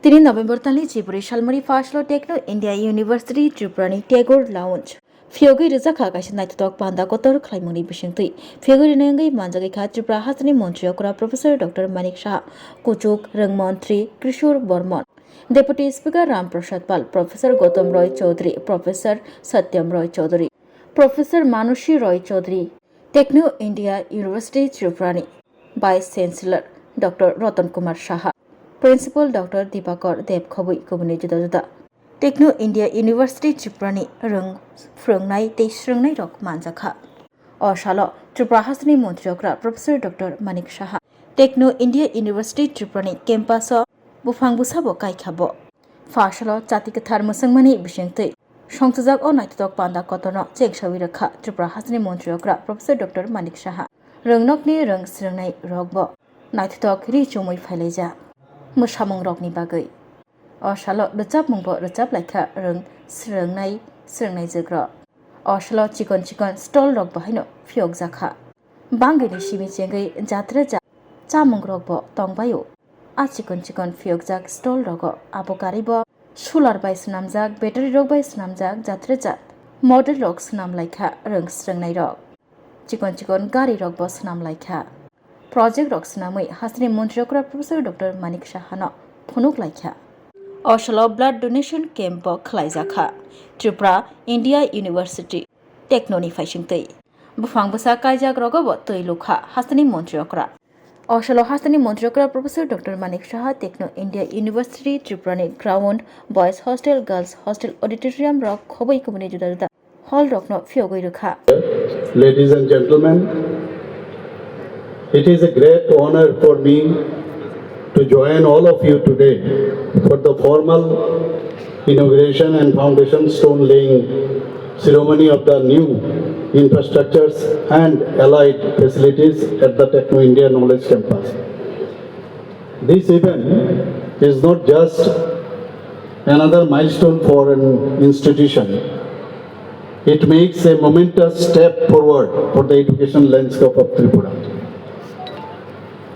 3 November tali Tripura Shalmari Fashlo Techno India University Tripurani Tagore Lounge. Fiogi Rizaka Kashin Talk Panda Kotor Klaimoni Bishingti. Fiogi Nengi Manjagi Kha Tripura Hasani Montreokura Professor Dr. Manik Shah, Kuchuk Rangmontri Krishur Bormon. Deputy Speaker Ram Prasad Pal, Professor Gautam Roy Chaudhary, Professor Satyam Roy Chaudhary, Professor Manushi Roy Chaudhary, Techno India University Tripurani, Vice Chancellor Dr. Ratan Kumar Shah. Principal Dr. Dipakar Deb Khobui Kubuni Juda Juda. Techno India University Tripurani Rung Frungnai Te Shrungnai Rok Manjaka. Oshalo Tripura Hasani Montreokra Professor Dr. Manik Shah. Techno India University Tripurani Campus Bufang Busabo Kai Khabo. Fashalo Chatikathar Musangmani Bishingti. Shongtuzak o Naitok Panda Kotono Chek Shawiraka Tripura Hasani Montreokra Professor Dr. Manik Shah. Rungnokni Rung Shrungnai Rokbo. Naitok Richumui Faileja. Musamung Rokni Bagai. Oshalo Recap Mungbo Recap Laika Rung Srungnai Zagro. Oshalo Chicken Stall Rock Bahino Fiog Zaka. Bangini Shimi Jengai Jatreja Chamung Rokbo Tongbayo. A chicken Fiog Zak Stall Rogo Apokaribo Shular by Snamzak Battery Rock by Snamzak Jatreja. Model Rock Snam Laika Rung Srungnai Rock. Chicken Gari Rock Boss Nam Laika. Project Roxnamui Hasni Montreokra Professor Dr. Manik Shahano Phunuk Laikha. Oshalo Blood Donation Camp Klaizakha. Tripura India University Technoni Fashingtei. Bufang Busa Kaijak Rogobo Toilukha Hasni Montreokra. Oshalo Hasni Montreokra Professor Dr. Manik Shah Techno India University Tripurani Ground Boys Hostel Girls Hostel Auditorium Rock Khoboi Kumuni Juda Hall Rock no Fiogoi Rukha. Ladies and gentlemen, it is a great honor for me to join all of you today for the formal inauguration and foundation stone laying ceremony of the new infrastructures and allied facilities at the Techno India Knowledge Campus. This event is not just another milestone for an institution. It makes a momentous step forward for the education landscape of Tripura.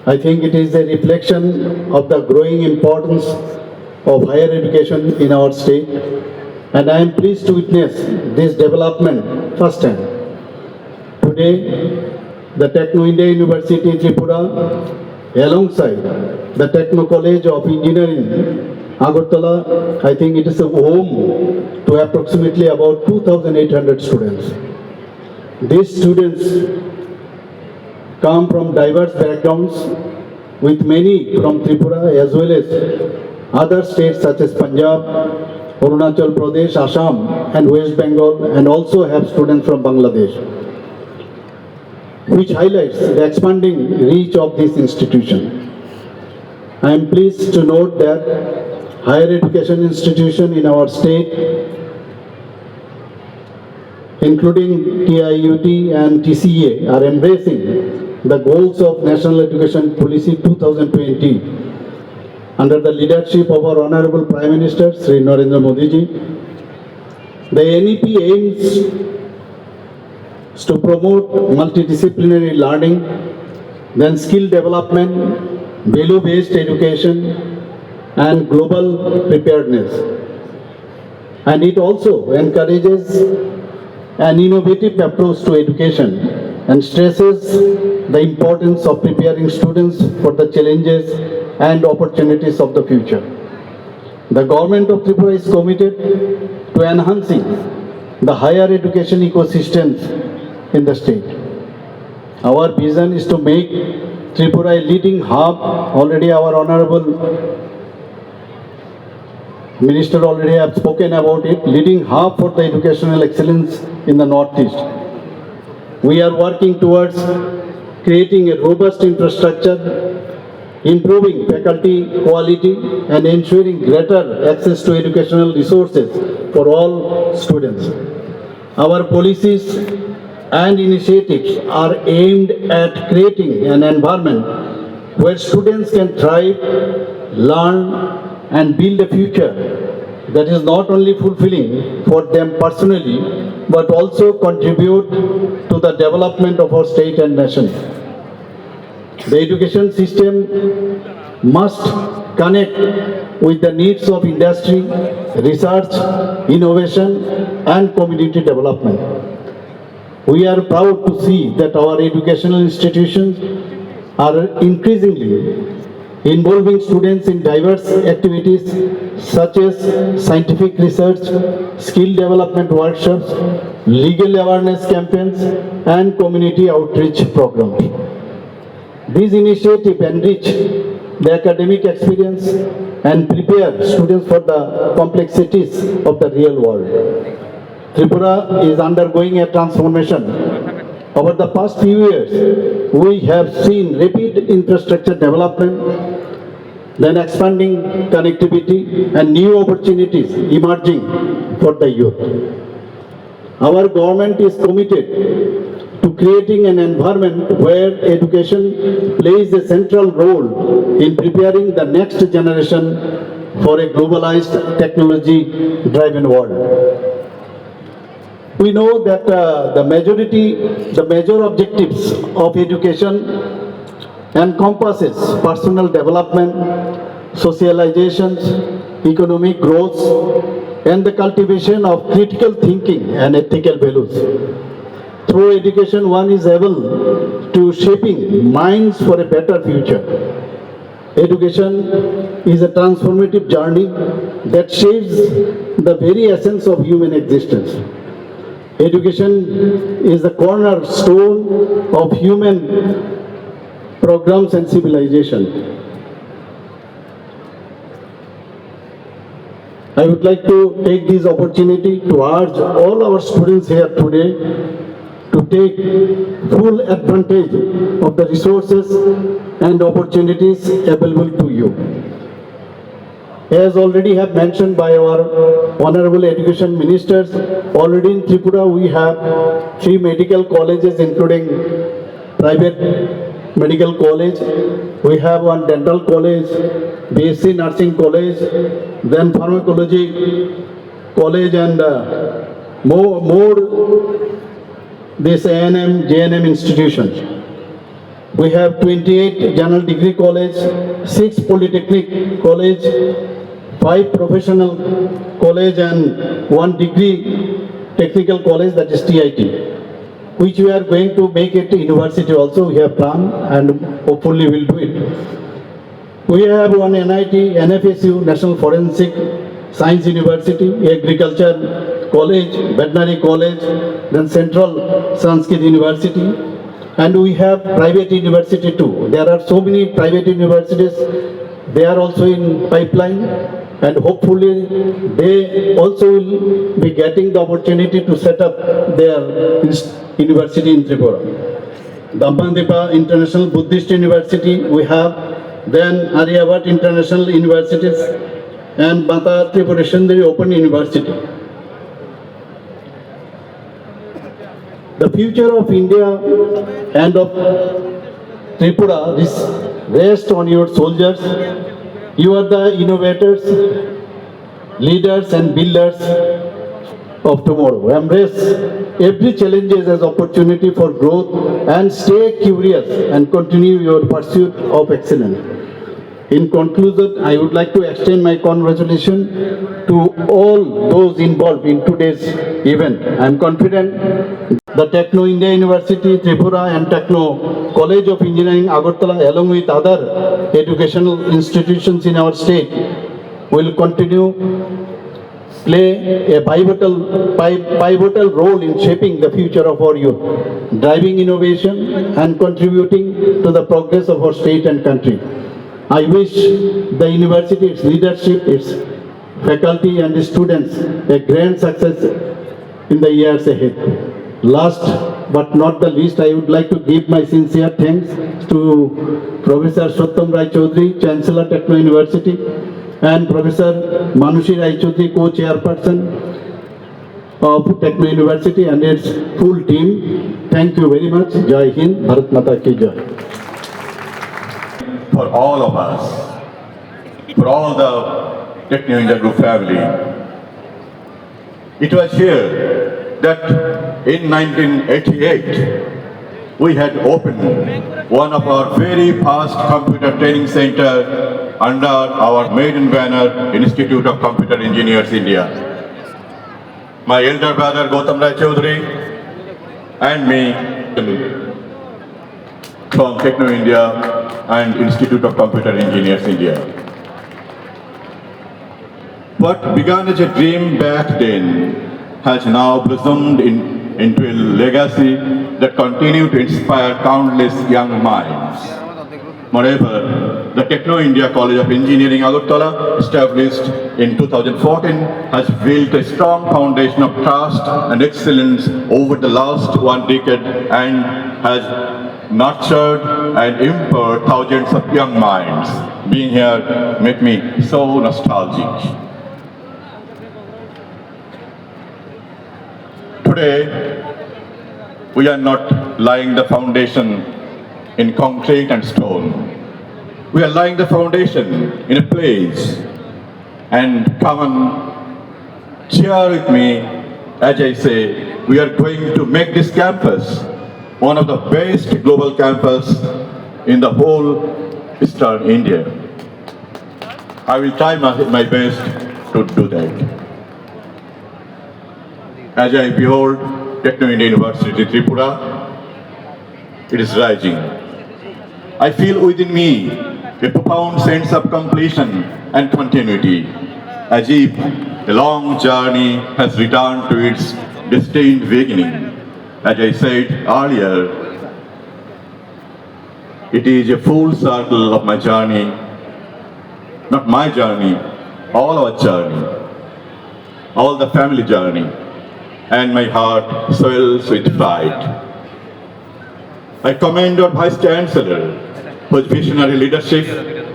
I think it is a reflection of the growing importance of higher education in our state, and I am pleased to witness this development firsthand. Today, the Techno India University Tripura, alongside the Techno College of Engineering, Agartala, I think it is a home to approximately about 2,800 students. These students come from diverse backgrounds, with many from Tripura as well as other states such as Punjab, Arunachal Pradesh, Assam and West Bengal, and also have students from Bangladesh, which highlights the expanding reach of this institution. I am pleased to note that higher education institutions in our state, including TIUT and TCA, are embracing the goals of National Education Policy 2020 under the leadership of our Honorable Prime Minister Sri Narendra Modi ji. The NEP aims to promote multidisciplinary learning, then skill development, value-based education and global preparedness. And it also encourages an innovative approach to education and stresses the importance of preparing students for the challenges and opportunities of the future. The government of Tripura is committed to enhancing the higher education ecosystems in the state. Our vision is to make Tripura a leading hub. Already our Honorable Minister already have spoken about it, leading hub for the educational excellence in the Northeast. We are working towards creating a robust infrastructure, improving faculty quality and ensuring greater access to educational resources for all students. Our policies and initiatives are aimed at creating an environment where students can thrive, learn and build a future that is not only fulfilling for them personally but also contribute to the development of our state and nation. The education system must connect with the needs of industry, research, innovation, and community development. We are proud to see that our educational institutions are increasingly involving students in diverse activities such as scientific research, skill development workshops, legal awareness campaigns, and community outreach programs. These initiatives enrich the academic experience and prepare students for the complexities of the real world. Tripura is undergoing a transformation. Over the past few years, we have seen rapid infrastructure development, then expanding connectivity and new opportunities emerging for the youth. Our government is committed to creating an environment where education plays a central role in preparing the next generation for a globalized, technology-driven world. We know that the major objectives of education encompasses personal development, socializations, economic growth, and the cultivation of critical thinking and ethical values. Through education, one is able to shaping minds for a better future. Education is a transformative journey that shapes the very essence of human existence. Education is the cornerstone of human programs and civilization. I would like to take this opportunity to urge all our students here today to take full advantage of the resources and opportunities available to you. As already have mentioned by our Honorable Education Ministers, already in Tripura we have 3 medical colleges including private medical college. We have one dental college, BSc Nursing College, then pharmacology college and more this A&M, JNM institutions. We have 28 general degree college, 6 polytechnic college, 5 professional college and 1 degree technical college, that is TIT, which we are going to make it university also. We have planned and hopefully will do it. We have one NIT, NFSU, National Forensic Science University, Agriculture College, Veterinary College, then Central Sanskrit University, and we have private university too. There are so many private universities, they are also in pipeline, and hopefully they also will be getting the opportunity to set up their university in Tripura. Dambandipa International Buddhist University we have, then Aryabhat International Universities, and Mata Tripureshwari Open University. The future of India and of Tripura rests on your soldiers. You are the innovators, leaders and builders of tomorrow. Embrace every challenge as opportunity for growth and stay curious and continue your pursuit of excellence. In conclusion, I would like to extend my congratulations to all those involved in today's event. I am confident the Techno India University, Tripura and Techno College of Engineering, Agartala, along with other educational institutions in our state, will continue play a pivotal role in shaping the future of our youth, driving innovation and contributing to the progress of our state and country. I wish the university, its leadership, its faculty and its students a grand success in the years ahead. Last but not the least, I would like to give my sincere thanks to Professor Sottam Rai Chaudhary, Chancellor Techno University, and Professor Manushi Rai Chaudhary, Co-Chairperson of Techno University and its full team. Thank you very much. Jai Hind, Bharat Mata Ki Jai. For all of us, for all the Techno India Group family, it was here that in 1988 we had opened one of our very fast computer training center under our maiden banner, Institute of Computer Engineers India. My elder brother Gautam Rai Chaudhary and me from Techno India and Institute of Computer Engineers India. What began as a dream back then has now blossomed into a legacy that continues to inspire countless young minds. Moreover, the Techno India College of Engineering Agartala, established in 2014, has built a strong foundation of trust and excellence over the last 1 decade and has nurtured and empowered thousands of young minds. Being here made me so nostalgic. Today, we are not laying the foundation in concrete and stone. We are laying the foundation in a place. And come and cheer with me as I say, we are going to make this campus one of the best global campus in the whole Eastern India. I will try my best to do that. As I behold Techno India University Tripura, it is rising. I feel within me a profound sense of completion and continuity, as if a long journey has returned to its destined beginning. As I said earlier, it is a full circle of my journey, not my journey, all our journey, all the family journey, and my heart swells with pride. I commend our Vice Chancellor, whose visionary leadership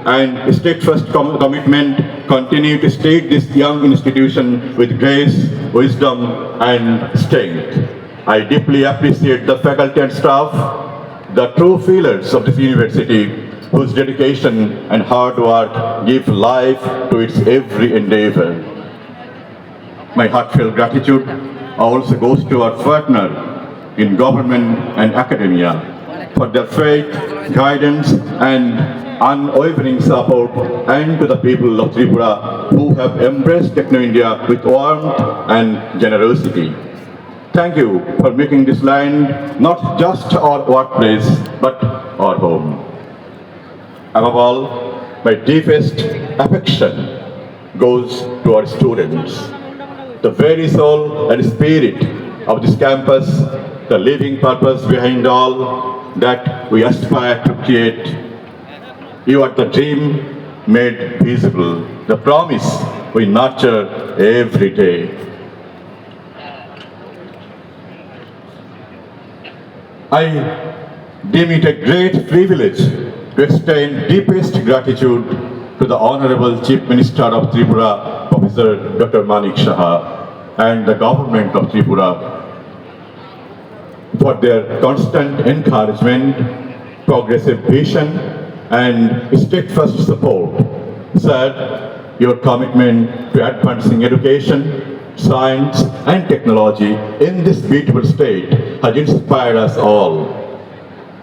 and steadfast commitment continue to state this young institution with grace, wisdom, and strength. I deeply appreciate the faculty and staff, the true feelers of this university, whose dedication and hard work give life to its every endeavor. My heartfelt gratitude also goes to our partner in government and academia for their faith, guidance, and unwavering support, and to the people of Tripura who have embraced Techno India with warmth and generosity. Thank you for making this land not just our workplace, but our home. Above all, my deepest affection goes to our students, the very soul and spirit of this campus, the living purpose behind all that we aspire to create. You are the dream made visible, the promise we nurture every day. I deem it a great privilege to extend deepest gratitude to the Honorable Chief Minister of Tripura, Professor Dr. Manik Saha, and the government of Tripura for their constant encouragement, progressive vision, and steadfast support. Sir, your commitment to advancing education, science, and technology in this beautiful state has inspired us all.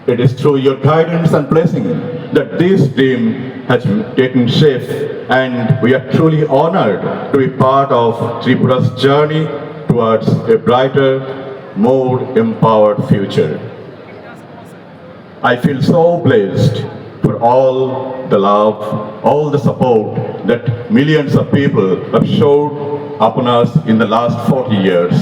It is through your guidance and blessing that this dream has taken shape, and we are truly honored to be part of Tripura's journey towards a brighter, more empowered future. I feel so blessed for all the love, all the support that millions of people have shown upon us in the last 40 years.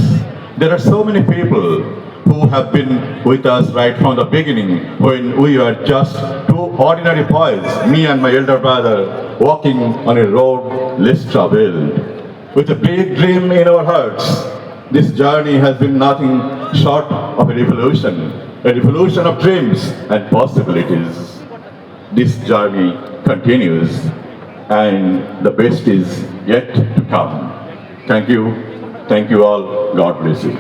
There are so many people who have been with us right from the beginning, when we were just two ordinary boys, me and my elder brother, walking on a road less traveled. With a big dream in our hearts, this journey has been nothing short of a revolution of dreams and possibilities. This journey continues, and the best is yet to come. Thank you all. God bless you.